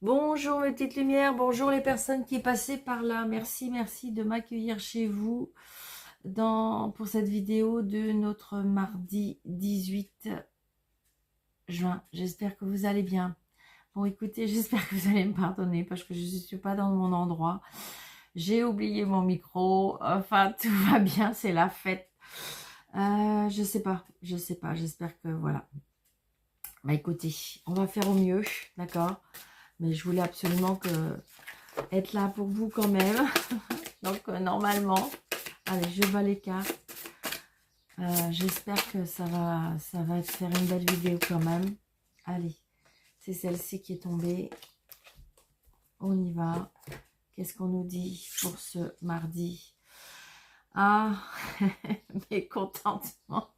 Bonjour mes petites lumières, bonjour les personnes qui passaient par là. Merci de m'accueillir chez vous pour cette vidéo de notre mardi 18 juin. J'espère que vous allez bien. Bon, écoutez, j'espère que vous allez me pardonner parce que je ne suis pas dans mon endroit. J'ai oublié mon micro. Enfin, tout va bien, c'est la fête. Je sais pas, j'espère que voilà. Bah écoutez, on va faire au mieux, d'accord? Mais je voulais absolument être là pour vous quand même. Donc normalement, allez, je bats les cartes. J'espère que ça va faire une belle vidéo quand même. Allez, c'est celle-ci qui est tombée. On y va. Qu'est-ce qu'on nous dit pour ce mardi? Ah, mécontentement.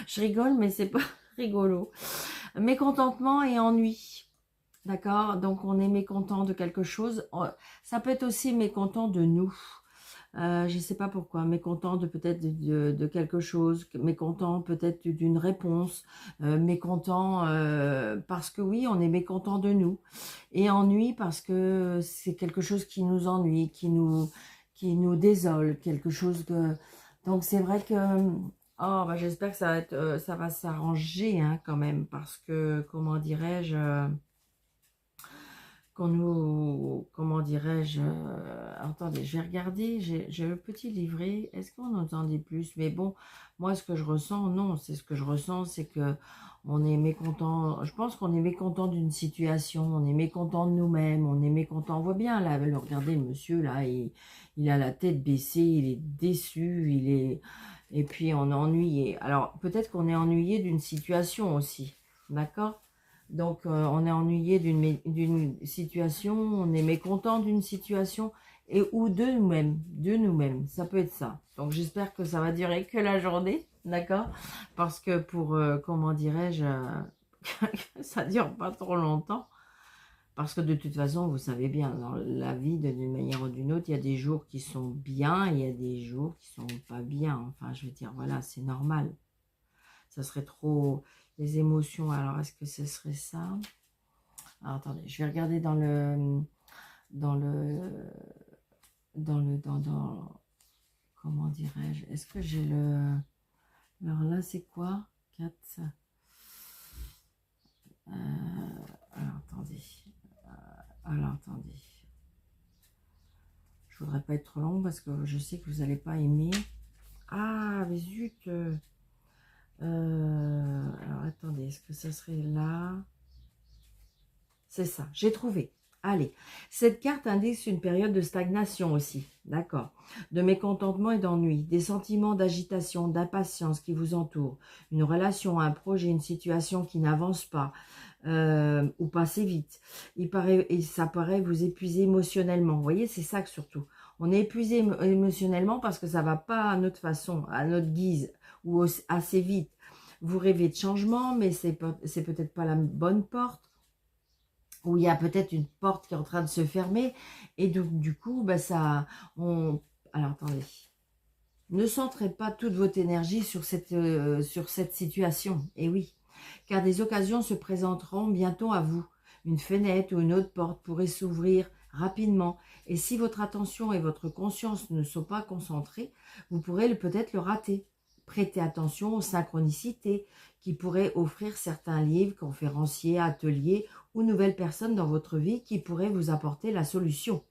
Je rigole, mais c'est pas rigolo. Mécontentement et ennui. D'accord? Donc on est mécontent de quelque chose. Ça peut être aussi mécontent de nous. Je ne sais pas pourquoi, mécontent de peut-être de quelque chose, mécontent peut-être d'une réponse, mécontent parce que oui, on est mécontent de nous, et ennui parce que c'est quelque chose qui nous ennuie, qui nous désole, quelque chose que... Donc c'est vrai que... Oh, bah, j'espère que ça va s'arranger hein, quand même, parce que, comment dirais-je... qu'on nous, comment dirais-je, attendez, je vais regarder, j'ai le petit livret, est-ce qu'on entend des plus? Mais bon, moi ce que je ressens, non, c'est ce que je ressens, c'est que on est mécontent, je pense qu'on est mécontent d'une situation, on est mécontent de nous-mêmes, on est mécontent, on voit bien là, regardez le monsieur là, il a la tête baissée, il est déçu, et puis on est ennuyé. Alors peut-être qu'on est ennuyé d'une situation aussi, d'accord? Donc, on est ennuyé d'une situation, on est mécontent d'une situation, ou de nous-mêmes, ça peut être ça. Donc, j'espère que ça va durer que la journée, d'accord? Parce que pour, comment dirais-je, que ça dure pas trop longtemps. Parce que de toute façon, vous savez bien, dans la vie, d'une manière ou d'une autre, il y a des jours qui sont bien, et il y a des jours qui sont pas bien. Enfin, je veux dire, voilà, c'est normal. Ça serait trop... Les émotions, alors est-ce que ce serait ça? Alors, attendez, je vais regarder dans le, comment dirais-je, est-ce que j'ai le, alors là, c'est quoi? 4, alors, attendez, alors, attendez, je voudrais pas être trop long parce que je sais que vous n'allez pas aimer. Ah, mais zut, alors, attendez, est-ce que ça serait là? C'est ça, j'ai trouvé. Allez, cette carte indique une période de stagnation aussi, d'accord, de mécontentement et d'ennui, des sentiments d'agitation, d'impatience qui vous entourent, une relation, un projet, une situation qui n'avance pas ou pas assez vite. Et ça paraît vous épuiser émotionnellement. Vous voyez, c'est ça que surtout. On est épuisé émotionnellement parce que ça va pas à notre façon, à notre guise ou assez vite. Vous rêvez de changement, mais c'est peut-être pas la bonne porte, où il y a peut-être une porte qui est en train de se fermer, et donc du coup, bah, alors attendez, ne centrez pas toute votre énergie sur cette situation, et oui, car des occasions se présenteront bientôt à vous, une fenêtre ou une autre porte pourrait s'ouvrir rapidement, et si votre attention et votre conscience ne sont pas concentrées, vous pourrez peut-être le rater. Prêtez attention aux synchronicités qui pourraient offrir certains livres, conférenciers, ateliers ou nouvelles personnes dans votre vie qui pourraient vous apporter la solution.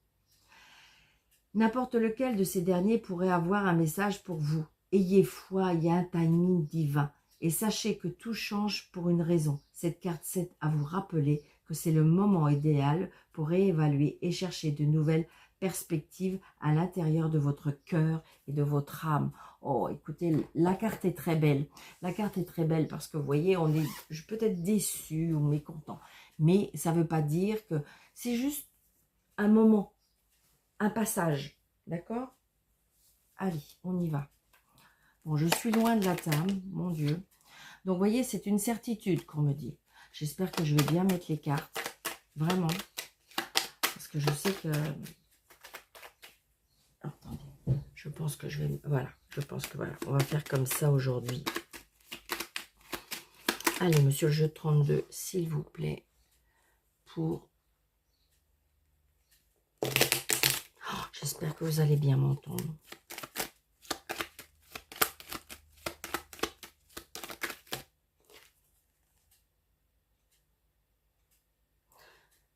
N'importe lequel de ces derniers pourrait avoir un message pour vous. Ayez foi, il y a un timing divin. Et sachez que tout change pour une raison. Cette carte 7 à vous rappeler que c'est le moment idéal pour réévaluer et chercher de nouvelles perspectives à l'intérieur de votre cœur et de votre âme. Oh, écoutez, la carte est très belle. La carte est très belle parce que vous voyez, on est peut-être déçu ou mécontent. Mais ça ne veut pas dire que c'est juste un moment, un passage. D'accord? Allez, on y va. Bon, je suis loin de la table, mon Dieu. Donc, vous voyez, c'est une certitude qu'on me dit. J'espère que je vais bien mettre les cartes. Vraiment. Parce que je sais que... Attendez. Je pense que je vais... Voilà. Je pense que voilà. On va faire comme ça aujourd'hui. Allez, monsieur le jeu 32, s'il vous plaît. pour... Oh, j'espère que vous allez bien m'entendre.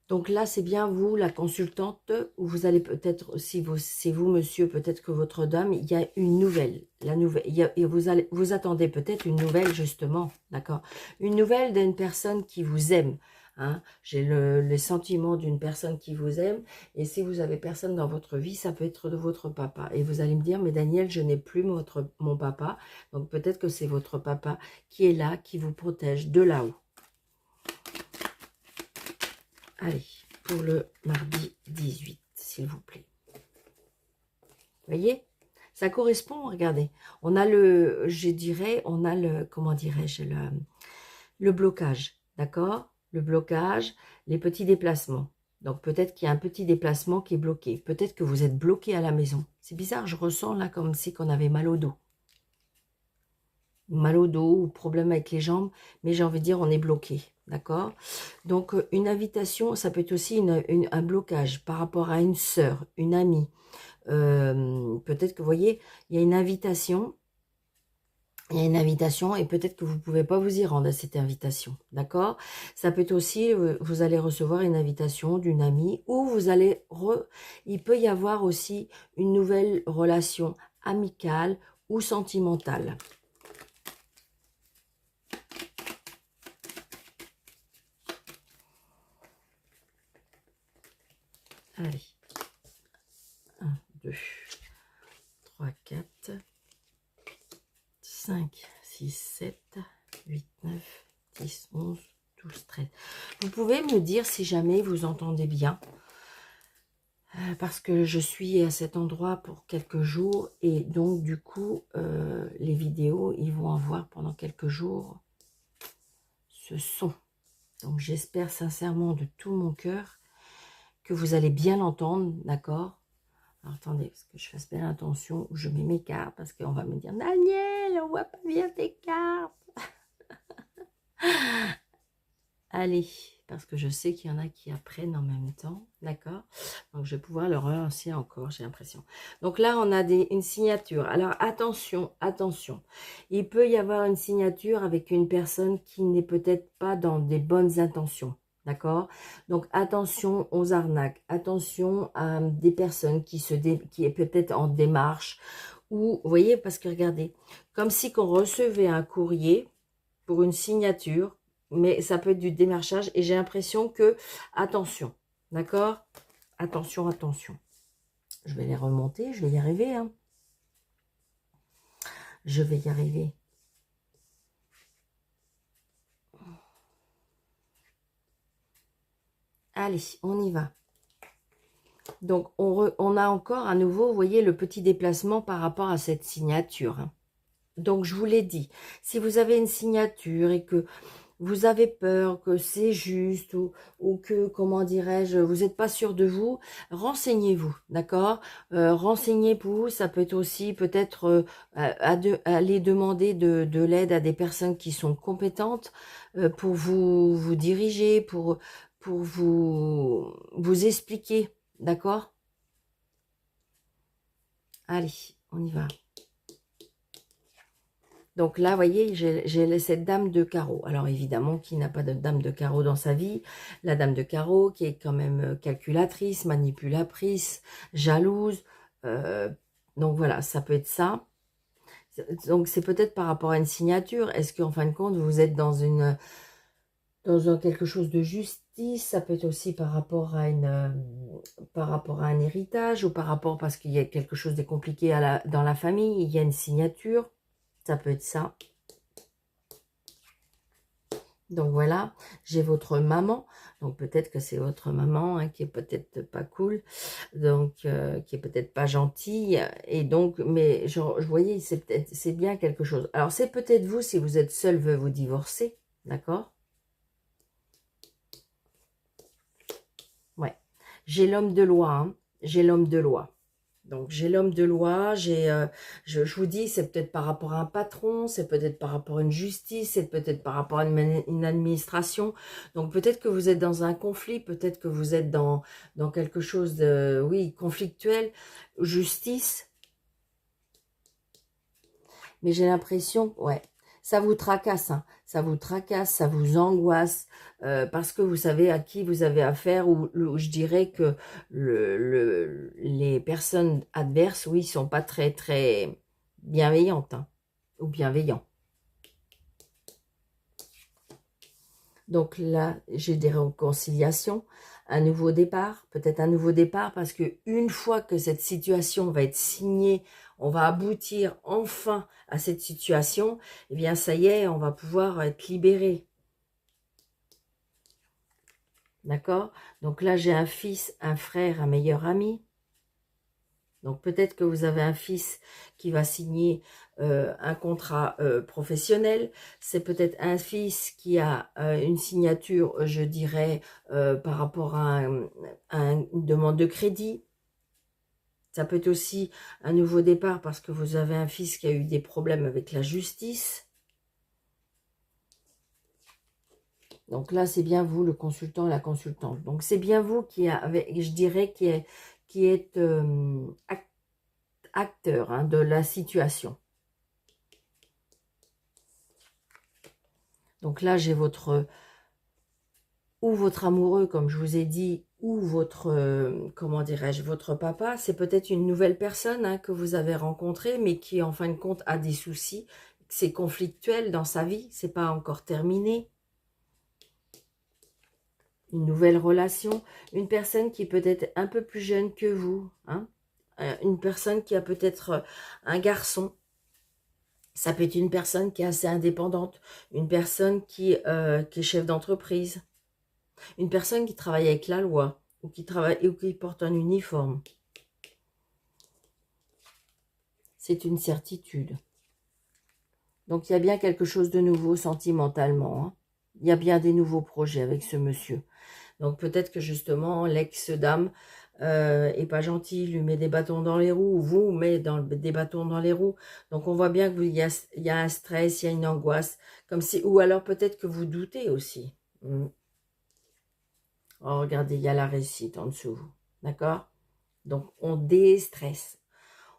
Donc là, c'est bien vous, la consultante, où vous allez peut-être, si c'est vous, monsieur, peut-être que votre dame, il y a une nouvelle. La nouvelle, vous attendez peut-être une nouvelle, justement, d'accord? Une nouvelle d'une personne qui vous aime. Hein? J'ai les sentiments d'une personne qui vous aime. Et si vous avez personne dans votre vie, ça peut être de votre papa. Et vous allez me dire, mais Daniel, je n'ai plus mon papa. Donc peut-être que c'est votre papa qui est là, qui vous protège de là-haut. Allez, pour le mardi 18, s'il vous plaît. Vous voyez, ça correspond, regardez. On a je dirais, on a comment dirais-je, le blocage, d'accord? Le blocage, les petits déplacements. Donc peut-être qu'il y a un petit déplacement qui est bloqué. Peut-être que vous êtes bloqué à la maison. C'est bizarre, je ressens là comme si on avait mal au dos. Mal au dos ou problème avec les jambes, mais j'ai envie de dire on est bloqué, d'accord? Donc une invitation, ça peut être aussi un blocage par rapport à une sœur, une amie. Peut-être que vous voyez, il y a une invitation, et peut-être que vous ne pouvez pas vous y rendre à cette invitation, d'accord? Ça peut être aussi, vous allez recevoir une invitation d'une amie, ou vous allez, il peut y avoir aussi une nouvelle relation amicale ou sentimentale. Allez, 1, 2, 3, 4, 5, 6, 7, 8, 9, 10, 11, 12, 13. Vous pouvez me dire si jamais vous entendez bien, parce que je suis à cet endroit pour quelques jours, et donc du coup, les vidéos, ils vont avoir pendant quelques jours ce son. Donc j'espère sincèrement de tout mon cœur que vous allez bien l'entendre, d'accord? Alors attendez, parce que je fasse bien attention où je mets mes cartes, parce qu'on va me dire, Daniel, on voit pas bien tes cartes. Allez, parce que je sais qu'il y en a qui apprennent en même temps, d'accord? Donc je vais pouvoir le relancer encore, j'ai l'impression. Donc là, on a une signature. Alors attention, attention. Il peut y avoir une signature avec une personne qui n'est peut-être pas dans des bonnes intentions. D'accord? Donc attention aux arnaques, attention à des personnes qui est peut-être en démarche, ou vous voyez, parce que regardez, comme si qu'on recevait un courrier pour une signature, mais ça peut être du démarchage, et j'ai l'impression que, attention, d'accord? Attention, attention. Je vais les remonter, je vais y arriver, hein. Je vais y arriver. Allez, on y va. Donc, on a encore à nouveau, vous voyez, le petit déplacement par rapport à cette signature. Hein. Donc, je vous l'ai dit, si vous avez une signature et que vous avez peur que c'est juste, ou que, comment dirais-je, vous n'êtes pas sûr de vous, renseignez-vous, d'accord? Renseignez-vous, ça peut être aussi peut-être aller demander de l'aide à des personnes qui sont compétentes pour vous diriger, pour vous expliquer, d'accord? Allez, on y va. Donc là, vous voyez, j'ai cette dame de carreau. Alors évidemment, qui n'a pas de dame de carreau dans sa vie? La dame de carreau qui est quand même calculatrice, manipulatrice, jalouse. Donc voilà, ça peut être ça. Donc c'est peut-être par rapport à une signature. Est-ce qu'en fin de compte, vous êtes dans quelque chose de justice? Ça peut être aussi par rapport à un héritage, ou par rapport parce qu'il y a quelque chose de compliqué dans la famille. Il y a une signature. Ça peut être ça. Donc voilà, j'ai votre maman. Donc peut-être que c'est votre maman hein, qui est peut-être pas cool. Donc qui est peut-être pas gentille. Et donc, mais je voyais, c'est bien quelque chose. Alors c'est peut-être vous, si vous êtes seul, veuve ou divorcé. D'accord? Ouais. J'ai l'homme de loi. Hein. J'ai l'homme de loi. Donc, j'ai l'homme de loi, je vous dis, c'est peut-être par rapport à un patron, c'est peut-être par rapport à une justice, c'est peut-être par rapport à une administration. Donc, peut-être que vous êtes dans un conflit, peut-être que vous êtes dans quelque chose de, oui, conflictuel, justice. Mais j'ai l'impression, ouais, ça vous tracasse, hein, ça vous tracasse, ça vous angoisse, parce que vous savez à qui vous avez affaire, ou je dirais que les personnes adverses, oui, sont pas très, très bienveillantes, hein, ou bienveillants. Donc là, j'ai des réconciliations, un nouveau départ, peut-être un nouveau départ, parce que une fois que cette situation va être signée, on va aboutir enfin à cette situation, eh bien ça y est, on va pouvoir être libéré. D'accord? Donc là, j'ai un fils, un frère, un meilleur ami. Donc peut-être que vous avez un fils qui va signer un contrat professionnel. C'est peut-être un fils qui a une signature, je dirais, par rapport à une demande de crédit. Ça peut être aussi un nouveau départ parce que vous avez un fils qui a eu des problèmes avec la justice. Donc là, c'est bien vous, le consultant, la consultante. Donc c'est bien vous qui avez, je dirais, qui est acteur, hein, de la situation. Donc là, j'ai ou votre amoureux, comme je vous ai dit, ou votre, comment dirais-je, votre papa. C'est peut-être une nouvelle personne, hein, que vous avez rencontrée, mais qui, en fin de compte, a des soucis. C'est conflictuel dans sa vie, c'est pas encore terminé. Une nouvelle relation, une personne qui peut être un peu plus jeune que vous, hein, une personne qui a peut-être un garçon. Ça peut être une personne qui est assez indépendante, une personne qui est chef d'entreprise, une personne qui travaille avec la loi, ou qui travaille ou qui porte un uniforme. C'est une certitude. Donc il y a bien quelque chose de nouveau sentimentalement, hein. Il y a bien des nouveaux projets avec ce monsieur. Donc peut-être que justement l'ex-dame est pas gentil, lui met des bâtons dans les roues, ou vous met des bâtons dans les roues. Donc on voit bien qu'il y a un stress, il y a une angoisse, comme si, ou alors peut-être que vous doutez aussi. Oh, regardez, il y a la réussite en dessous, d'accord? Donc on déstresse,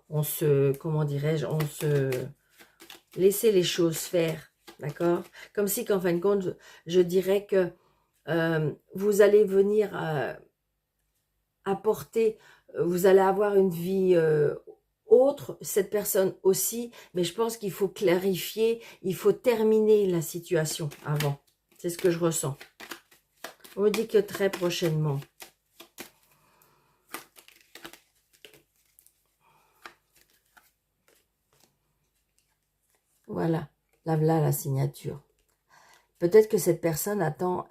on se, comment dirais-je, on se laisser les choses faire, d'accord? Comme si qu'en fin de compte, je dirais que vous allez venir apporter, vous allez avoir une vie autre, cette personne aussi, mais je pense qu'il faut clarifier, il faut terminer la situation avant. C'est ce que je ressens. On me dit que très prochainement. Voilà, là, voilà la signature. Peut-être que cette personne attend,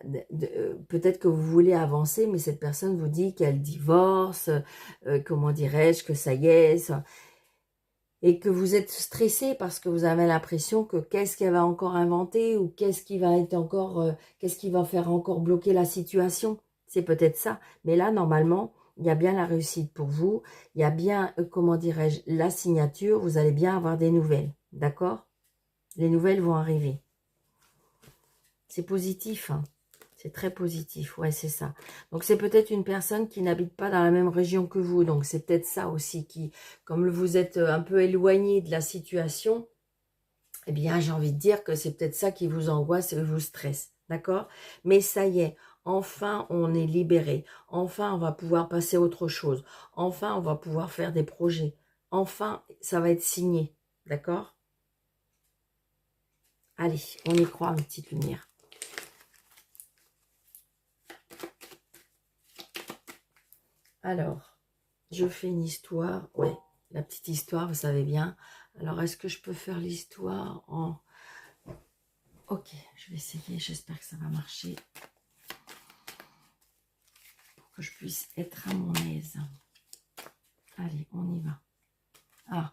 peut-être que vous voulez avancer, mais cette personne vous dit qu'elle divorce, comment dirais-je, que ça y est, ça, et que vous êtes stressé parce que vous avez l'impression que qu'est-ce qu'elle va encore inventer, ou qu'est-ce qui va être encore, qu'est-ce qui va faire encore bloquer la situation. C'est peut-être ça. Mais là, normalement, il y a bien la réussite pour vous, il y a bien, comment dirais-je, la signature, vous allez bien avoir des nouvelles, d'accord? Les nouvelles vont arriver. C'est positif, hein. C'est très positif, ouais, c'est ça. Donc, c'est peut-être une personne qui n'habite pas dans la même région que vous. Donc, c'est peut-être ça aussi qui, comme vous êtes un peu éloigné de la situation, eh bien, j'ai envie de dire que c'est peut-être ça qui vous angoisse et vous stresse, d'accord? Mais ça y est, enfin, on est libéré. Enfin, on va pouvoir passer à autre chose. Enfin, on va pouvoir faire des projets. Enfin, ça va être signé, d'accord? Allez, on y croit, une petite lumière. Alors, je fais une histoire. Ouais, la petite histoire, vous savez bien. Alors, est-ce que je peux faire l'histoire en... Ok, je vais essayer. J'espère que ça va marcher. Pour que je puisse être à mon aise. Allez, on y va. Ah,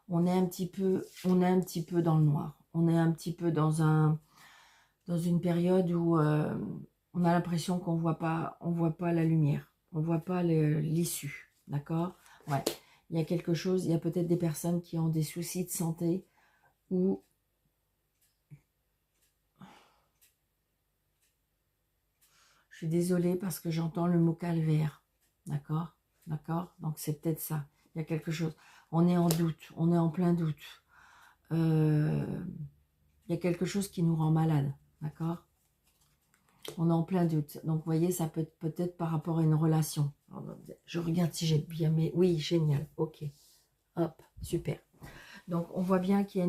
on est un petit peu dans le noir. On est un petit peu dans une période où on a l'impression qu'on voit pas la lumière. On voit pas l'issue. D'accord? Ouais. Il y a quelque chose, il y a peut-être des personnes qui ont des soucis de santé ou je suis désolée parce que j'entends le mot calvaire. D'accord? D'accord? Donc c'est peut-être ça. Il y a quelque chose. On est en doute, on est en plein doute. Il y a quelque chose qui nous rend malade. D'accord? On est en plein doute. Donc, vous voyez, ça peut être peut-être par rapport à une relation. Je regarde si j'ai bien mis. Oui, génial. Ok. Hop, super. Donc, on voit bien qu'il y a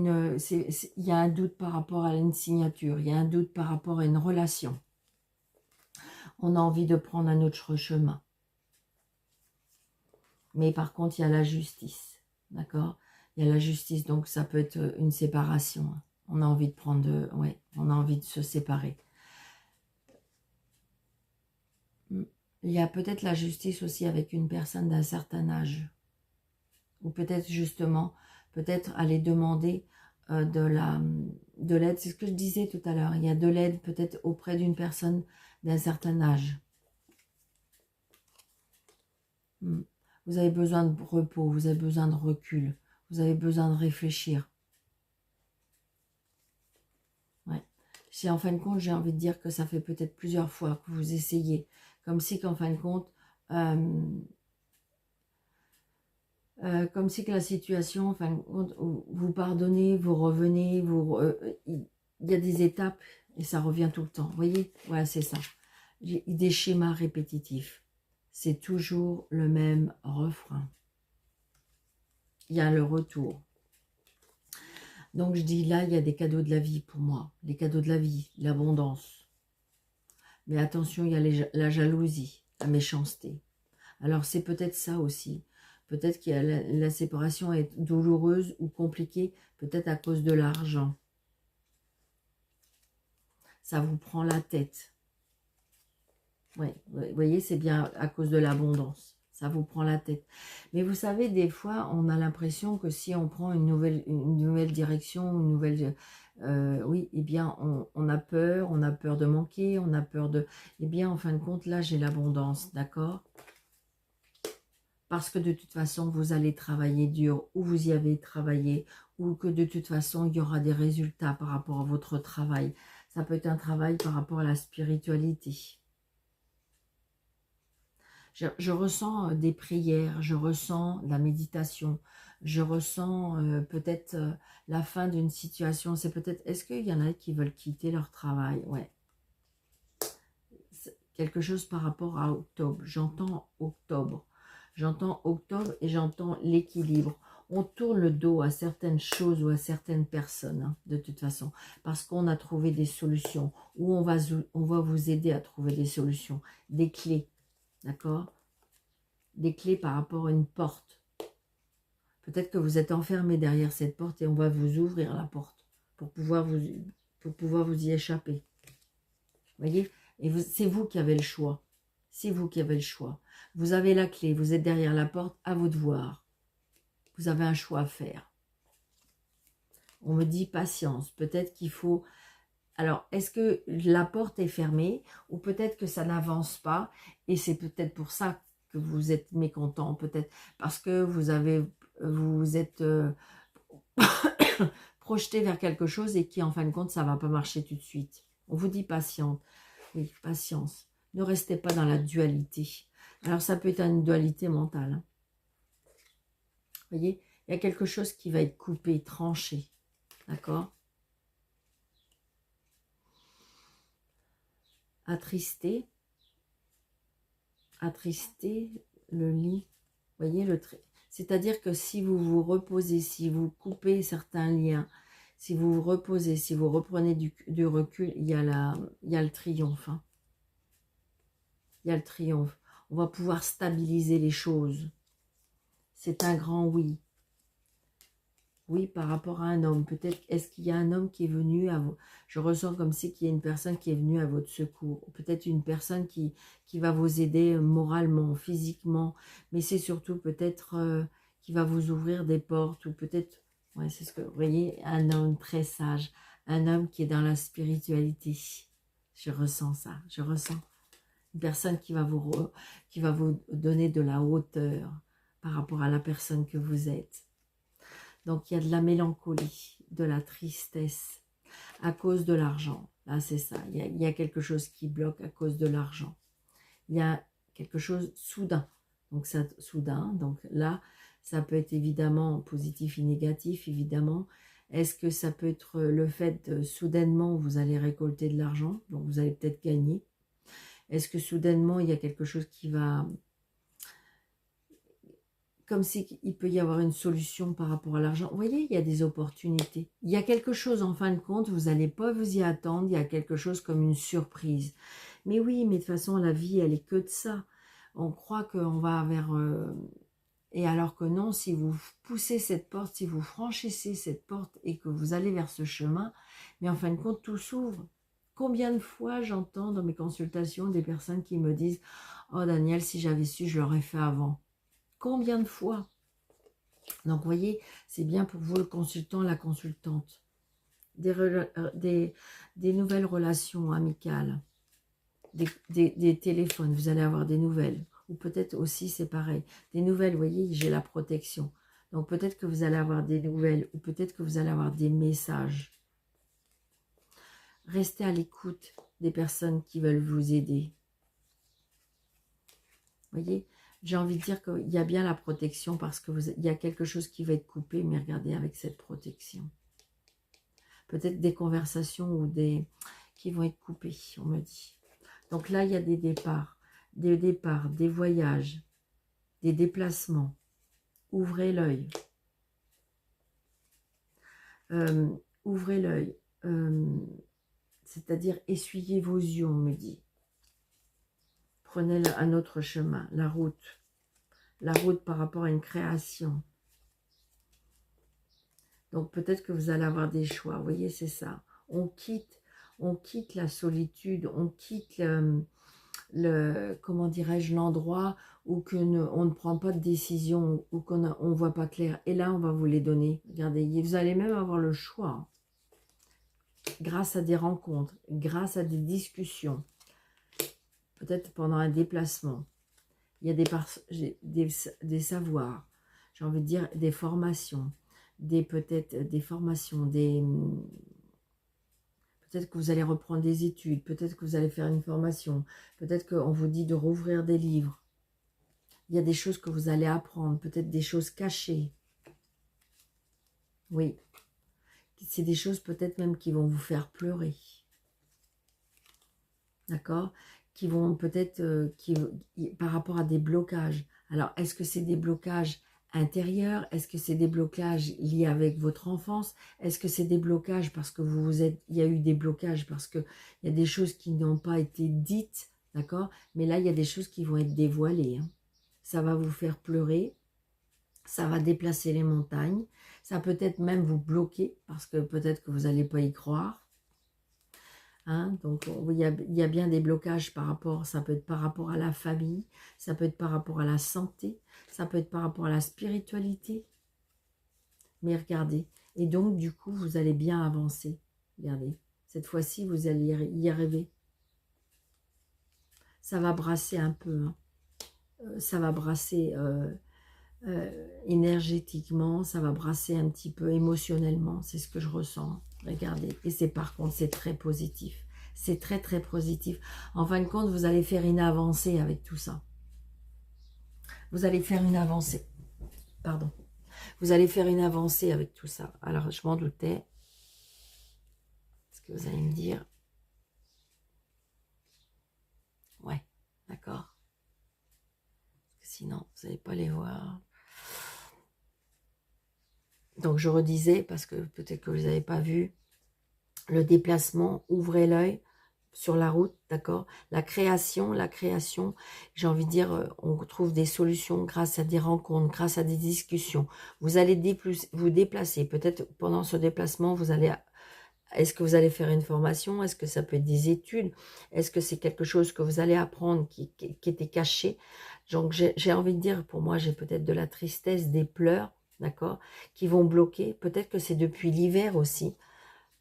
il y a un doute par rapport à une signature. Il y a un doute par rapport à une relation. On a envie de prendre un autre chemin. Mais par contre, il y a la justice. D'accord? Il y a la justice. Donc, ça peut être une séparation. On a envie de prendre... ouais, on a envie de se séparer. Il y a peut-être la justice aussi avec une personne d'un certain âge. Ou peut-être justement, peut-être aller demander de l'aide. C'est ce que je disais tout à l'heure. Il y a de l'aide peut-être auprès d'une personne d'un certain âge. Vous avez besoin de repos, vous avez besoin de recul, vous avez besoin de réfléchir. Ouais. Si en fin de compte, j'ai envie de dire que ça fait peut-être plusieurs fois que vous essayez. Comme si qu'en fin de compte... comme si que la situation, enfin, vous pardonnez, vous revenez, il y a des étapes et ça revient tout le temps. Vous voyez? Voilà, c'est ça. Des schémas répétitifs. C'est toujours le même refrain. Il y a le retour. Donc je dis là, il y a des cadeaux de la vie pour moi. Les cadeaux de la vie, l'abondance. Mais attention, il y a la jalousie, la méchanceté. Alors c'est peut-être ça aussi. Peut-être que la séparation est douloureuse ou compliquée, peut-être à cause de l'argent. Ça vous prend la tête. Oui, vous voyez, c'est bien à cause de l'abondance. Ça vous prend la tête. Mais vous savez, des fois, on a l'impression que si on prend une nouvelle direction, une nouvelle... oui, eh bien, on a peur de manquer, on a peur de... Eh bien, en fin de compte, là, j'ai l'abondance, d'accord ? Parce que de toute façon, vous allez travailler dur, ou vous y avez travaillé, ou que de toute façon, il y aura des résultats par rapport à votre travail. Ça peut être un travail par rapport à la spiritualité. Je ressens des prières, je ressens la méditation, je ressens peut-être la fin d'une situation. C'est peut-être, est-ce qu'il y en a qui veulent quitter leur travail? Ouais. Quelque chose par rapport à octobre. J'entends octobre. J'entends octobre et j'entends l'équilibre. On tourne le dos à certaines choses ou à certaines personnes, hein, de toute façon, parce qu'on a trouvé des solutions, ou on va vous aider à trouver des solutions, des clés, d'accord? Des clés par rapport à une porte. Peut-être que vous êtes enfermé derrière cette porte et on va vous ouvrir la porte pour pouvoir vous y échapper. Vous voyez? Et c'est vous qui avez le choix. C'est vous qui avez le choix. Vous avez la clé, vous êtes derrière la porte, à vous de voir. Vous avez un choix à faire. On me dit patience. Peut-être qu'il faut... Alors, est-ce que la porte est fermée ou peut-être que ça n'avance pas et c'est peut-être pour ça que vous êtes mécontent, peut-être parce que vous êtes projeté vers quelque chose et qui, en fin de compte, ça ne va pas marcher tout de suite. On vous dit patience. Oui, patience. Ne restez pas dans la dualité. Alors, ça peut être une dualité mentale. Hein. Vous voyez, il y a quelque chose qui va être coupé, tranché. D'accord? Attristé, le lit. Vous voyez, c'est-à-dire que si vous vous reposez, si vous coupez certains liens, si vous vous reposez, si vous reprenez du recul, il y a le triomphe. Hein. Il y a le triomphe. On va pouvoir stabiliser les choses. C'est un grand oui. Oui, par rapport à un homme. Peut-être, est-ce qu'il y a un homme qui est venu à vous? Je ressens comme si qu'il y a une personne qui est venue à votre secours. Peut-être une personne qui va vous aider moralement, physiquement. Mais c'est surtout peut-être qui va vous ouvrir des portes. Ou peut-être, ouais, c'est ce que vous voyez, un homme très sage. Un homme qui est dans la spiritualité. Je ressens ça, je ressens. Une personne qui va vous donner de la hauteur par rapport à la personne que vous êtes. Donc, il y a de la mélancolie, de la tristesse à cause de l'argent. Là, c'est ça. Il y a quelque chose qui bloque à cause de l'argent. Il y a quelque chose soudain. Donc, ça, soudain. Donc, là, ça peut être évidemment positif et négatif, évidemment. Est-ce que ça peut être le fait de, soudainement, vous allez récolter de l'argent, donc vous allez peut-être gagner. Est-ce que soudainement, il y a quelque chose qui va... Comme s'il peut y avoir une solution par rapport à l'argent. Vous voyez, il y a des opportunités. Il y a quelque chose, en fin de compte, vous n'allez pas vous y attendre. Il y a quelque chose comme une surprise. Mais oui, mais de toute façon, la vie, elle est que de ça. On croit qu'on va vers... Et alors que non, si vous poussez cette porte, si vous franchissez cette porte et que vous allez vers ce chemin, mais en fin de compte, tout s'ouvre. Combien de fois j'entends dans mes consultations des personnes qui me disent « Oh Daniel, si j'avais su, je l'aurais fait avant. » Combien de fois? Donc, vous voyez, c'est bien pour vous, le consultant, la consultante. Des nouvelles relations amicales, des téléphones, vous allez avoir des nouvelles. Ou peut-être aussi, c'est pareil, des nouvelles, vous voyez, j'ai la protection. Donc, peut-être que vous allez avoir des nouvelles, ou peut-être que vous allez avoir des messages. Restez à l'écoute des personnes qui veulent vous aider. Vous voyez, j'ai envie de dire qu'il y a bien la protection parce qu'il y a quelque chose qui va être coupé, mais regardez avec cette protection. Peut-être des conversations ou qui vont être coupées, on me dit. Donc là, il y a des départs, des voyages, des déplacements. Ouvrez l'œil. Ouvrez l'œil. C'est-à-dire, essuyez vos yeux, on me dit. Prenez un autre chemin, la route. La route par rapport à une création. Donc peut-être que vous allez avoir des choix. Vous voyez, c'est ça. On quitte la solitude, on quitte comment dirais-je, l'endroit où on ne prend pas de décision, où on ne voit pas clair. Et là, on va vous les donner. Regardez, vous allez même avoir le choix. Grâce à des rencontres, grâce à des discussions. Peut-être pendant un déplacement. Il y a des savoirs, j'ai envie de dire des formations, peut-être des formations, peut-être que vous allez reprendre des études, peut-être que vous allez faire une formation, peut-être qu'on vous dit de rouvrir des livres. Il y a des choses que vous allez apprendre, peut-être des choses cachées. Oui, c'est des choses peut-être même qui vont vous faire pleurer. D'accord ? Qui vont peut-être, par rapport à des blocages. Alors, est-ce que c'est des blocages intérieurs? Est-ce que c'est des blocages liés avec votre enfance? Est-ce que c'est des blocages parce que il y a eu des blocages parce qu'il y a des choses qui n'ont pas été dites, d'accord? Mais là, il y a des choses qui vont être dévoilées. Hein. Ça va vous faire pleurer, ça va déplacer les montagnes, ça peut-être même vous bloquer parce que peut-être que vous n'allez pas y croire. Hein, donc, il y a bien des blocages par rapport, ça peut être par rapport à la famille, ça peut être par rapport à la santé, ça peut être par rapport à la spiritualité. Mais regardez, et donc du coup, vous allez bien avancer. Regardez, cette fois-ci, vous allez y arriver. Ça va brasser un peu, hein. Ça va brasser énergétiquement, ça va brasser un petit peu émotionnellement, c'est ce que je ressens. Regardez, et c'est par contre, c'est très positif. C'est très très positif. En fin de compte, vous allez faire une avancée avec tout ça. Vous allez faire une avancée. Pardon. Vous allez faire une avancée avec tout ça. Alors, je m'en doutais. Est-ce que vous allez me dire? Ouais, d'accord. Sinon, vous n'allez pas les voir. Donc, je redisais, parce que peut-être que vous n'avez pas vu, le déplacement, ouvrez l'œil sur la route, d'accord? La création, j'ai envie de dire, on trouve des solutions grâce à des rencontres, grâce à des discussions. Vous allez vous déplacer. Peut-être pendant ce déplacement, est-ce que vous allez faire une formation? Est-ce que ça peut être des études? Est-ce que c'est quelque chose que vous allez apprendre qui était caché? Donc, j'ai envie de dire, pour moi, j'ai peut-être de la tristesse, des pleurs, d'accord, qui vont bloquer. Peut-être que c'est depuis l'hiver aussi.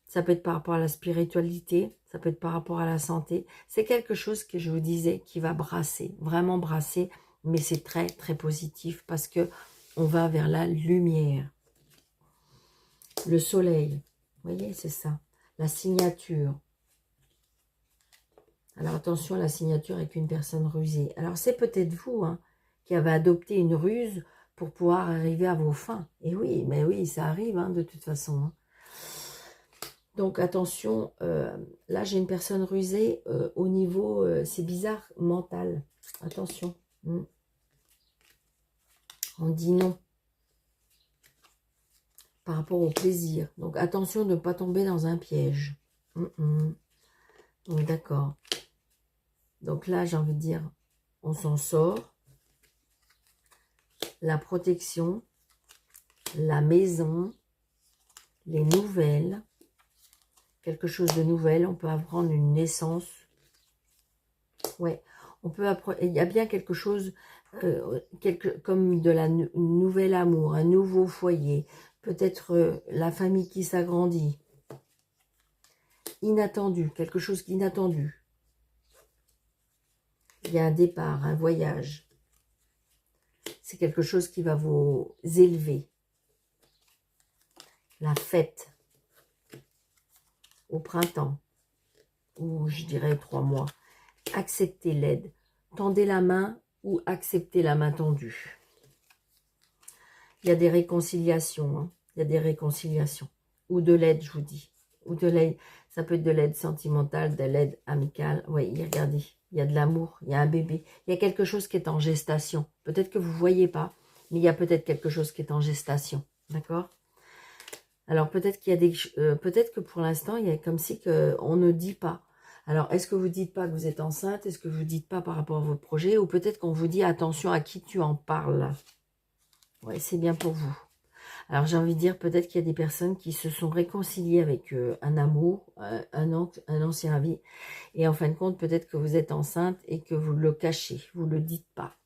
Ça peut être par rapport à la spiritualité, ça peut être par rapport à la santé. C'est quelque chose que je vous disais qui va brasser, vraiment brasser mais c'est très, très positif parce que on va vers la lumière. Le soleil, vous voyez, c'est ça. La signature. Alors attention, la signature avec une personne rusée. Alors c'est peut-être vous hein, qui avez adopté une ruse pour pouvoir arriver à vos fins. Et oui, mais oui, ça arrive hein, de toute façon. Hein. Donc attention, là j'ai une personne rusée au niveau, c'est bizarre, mental. Attention. On dit non. Par rapport au plaisir. Donc attention de ne pas tomber dans un piège. Donc d'accord. Donc là j'ai envie de dire, on s'en sort. La protection, la maison, les nouvelles. Quelque chose de nouvelle, on peut apprendre une naissance. Ouais, on peut apprendre, il y a bien quelque chose, comme de la nouvelle amour, un nouveau foyer, peut-être la famille qui s'agrandit. Inattendu, quelque chose d'inattendu. Il y a un départ, un voyage. C'est quelque chose qui va vous élever. La fête au printemps, ou je dirais 3 mois. Acceptez l'aide. Tendez la main ou acceptez la main tendue. Il y a des réconciliations. Hein. Il y a des réconciliations. Ou de l'aide, je vous dis. Ou de l'aide. Ça peut être de l'aide sentimentale, de l'aide amicale. Oui, regardez. Il y a de l'amour. Il y a un bébé. Il y a quelque chose qui est en gestation. Peut-être que vous ne voyez pas. Mais il y a peut-être quelque chose qui est en gestation. D'accord? Alors peut-être qu'il y a des... peut-être que pour l'instant, il y a comme si on ne dit pas. Alors, est-ce que vous ne dites pas que vous êtes enceinte? Est-ce que vous ne dites pas par rapport à votre projet? Ou peut-être qu'on vous dit, attention à qui tu en parles. Oui, c'est bien pour vous. Alors, j'ai envie de dire, peut-être qu'il y a des personnes qui se sont réconciliées avec un amour, un ancien vie. Et en fin de compte, peut-être que vous êtes enceinte et que vous le cachez. Vous ne le dites pas.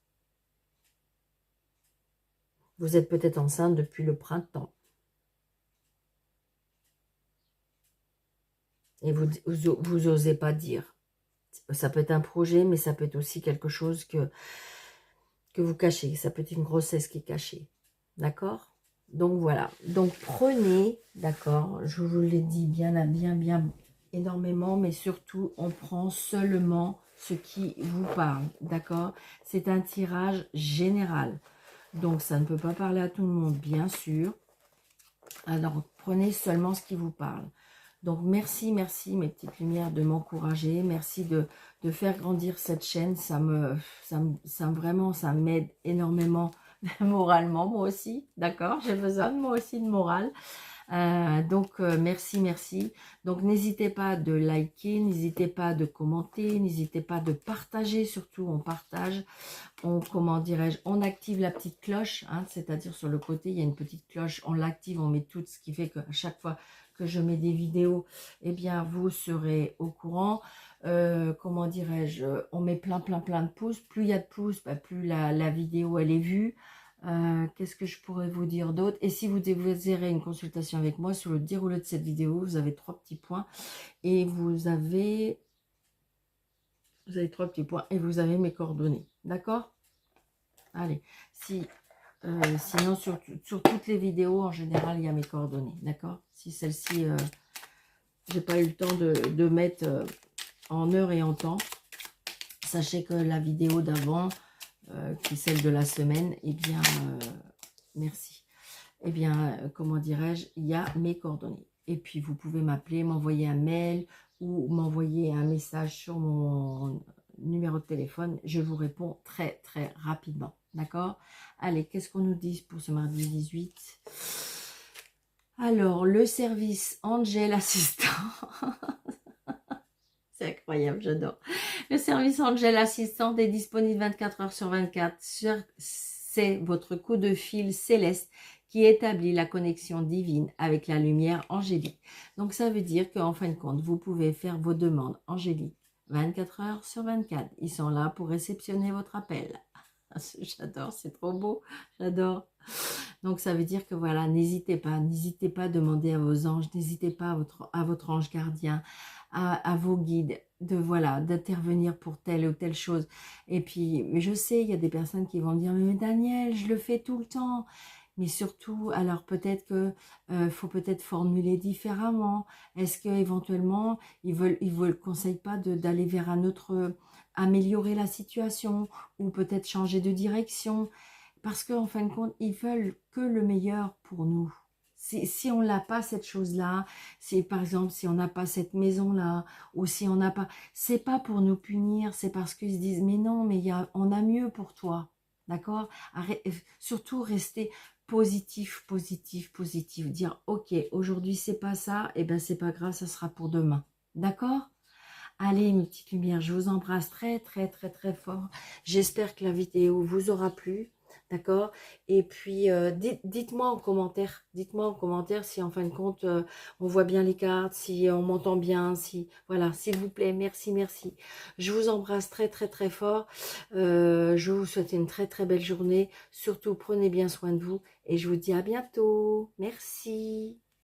Vous êtes peut-être enceinte depuis le printemps. Et vous osez pas dire. Ça peut être un projet, mais ça peut être aussi quelque chose que vous cachez. Ça peut être une grossesse qui est cachée. D'accord? Donc voilà. Donc prenez, d'accord, je vous l'ai dit bien énormément, mais surtout, on prend seulement ce qui vous parle. D'accord? C'est un tirage général. Donc ça ne peut pas parler à tout le monde, bien sûr. Alors prenez seulement ce qui vous parle. Donc, merci, merci, mes petites lumières, de m'encourager. Merci de faire grandir cette chaîne. Vraiment, ça m'aide énormément moralement, moi aussi. D'accord? J'ai besoin, moi aussi, de morale. Merci, merci. Donc, n'hésitez pas de liker, n'hésitez pas de commenter, n'hésitez pas de partager. Surtout, on partage. Comment dirais-je, on active la petite cloche. Hein, c'est-à-dire, sur le côté, il y a une petite cloche. On l'active, on met tout, ce qui fait qu'à chaque fois que je mets des vidéos, eh bien, vous serez au courant. Comment dirais-je, on met plein de pouces. Plus il y a de pouces, plus la vidéo, elle est vue. Qu'est-ce que je pourrais vous dire d'autre? Et si vous désirez une consultation avec moi sur le déroulé de cette vidéo, vous avez 3 petits points. Et vous avez 3 petits points et vous avez mes coordonnées. D'accord? Allez, sinon, sur toutes les vidéos, en général, il y a mes coordonnées. D'accord? Si celle-ci, j'ai pas eu le temps de mettre en heure et en temps, sachez que la vidéo d'avant, qui est celle de la semaine, eh bien, merci. Eh bien, comment dirais-je, il y a mes coordonnées. Et puis, vous pouvez m'appeler, m'envoyer un mail ou m'envoyer un message sur mon numéro de téléphone. Je vous réponds très, très rapidement. D'accord? Allez, qu'est-ce qu'on nous dit pour ce mardi 18? Alors, le service Angel Assistant. C'est incroyable, j'adore. Le service Angel Assistant est disponible 24 heures sur 24. C'est votre coup de fil céleste qui établit la connexion divine avec la lumière angélique. Donc, ça veut dire qu'en fin de compte, vous pouvez faire vos demandes angéliques 24 heures sur 24. Ils sont là pour réceptionner votre appel. J'adore, c'est trop beau, j'adore. Donc, ça veut dire que voilà, n'hésitez pas à demander à vos anges, n'hésitez pas à votre ange gardien, à vos guides, de voilà, d'intervenir pour telle ou telle chose. Et puis, mais je sais, il y a des personnes qui vont dire, mais Daniel, je le fais tout le temps. Mais surtout, alors peut-être que faut peut-être formuler différemment. Est-ce que éventuellement ils veulent conseillent pas d'aller vers un autre, améliorer la situation ou peut-être changer de direction parce qu'en fin de compte, ils veulent que le meilleur pour nous. Si on n'a pas cette chose-là, si par exemple si on n'a pas cette maison-là, ou si on n'a pas, c'est pas pour nous punir, c'est parce qu'ils se disent mais non, mais on a mieux pour toi, d'accord? Surtout rester positif, positif, positif, dire ok, aujourd'hui c'est pas ça, et ben c'est pas grave, ça sera pour demain, d'accord? Allez, mes petites lumières, je vous embrasse très, très, très, très fort. J'espère que la vidéo vous aura plu, d'accord? Et puis, dites-moi en commentaire si en fin de compte, on voit bien les cartes, si on m'entend bien, si, voilà, s'il vous plaît, merci, merci. Je vous embrasse très, très, très fort. Je vous souhaite une très, très belle journée. Surtout, prenez bien soin de vous et je vous dis à bientôt. Merci.